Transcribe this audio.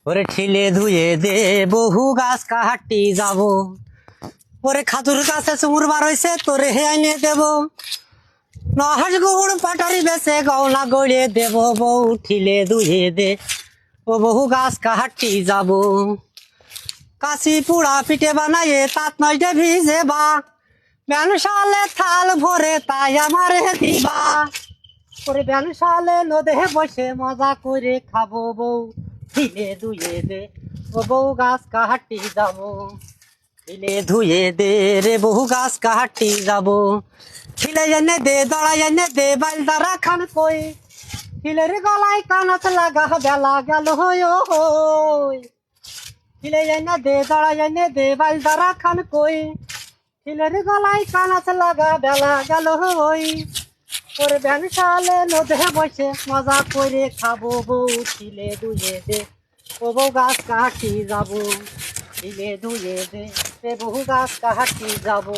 ওরে ঠিলে ধুয়ে দে বহু গাছ কাহাটি যাব, ওরে খাতুর কাছে চুমুর বার হয়েছে তোরে হে আইনে দেব, নহাস গুড় পাটারি বেছে গওনা গড়িয়ে দেব, বউ ঠিলে ধুয়ে দে ও বহু গাছ কাহাটি যাব। কাশি পুড়া পিঠে বানাইয়ে তাত নয়টে ভিজে বা, ব্যানসালে থাল ভরে তাই আমারে দিবা, ওরে ব্যানসালে নদে বসে মজা করে খাবো, বউ ঠিলে ধুয়ে দে ও বহু গাছ কাহাটি যাব, ঠিলে ধুয়ে দে রে বহু গাছ কাহাটি যাব। ঠিলে এনে দে দড়াই এনে দে বাইল দ্বারা খান কই, ঠিলের গলায় কানাচ লাগা বেলা গেল হই, ঠিলে এনে দে দড়াই এনে দে বাইল দ্বারা খান কই, ঠিলের গলায় কানাচ লাগা বেলা গেল হই, ওর ব্যানসালে নদে বসে মজা করে খাবো, বউ ঠিলে ধুয়ে দে ও বউ গাছ কাহাটি যাব, ঠিলে ধুয়ে দে বহু গাছ কাহাটি যাব।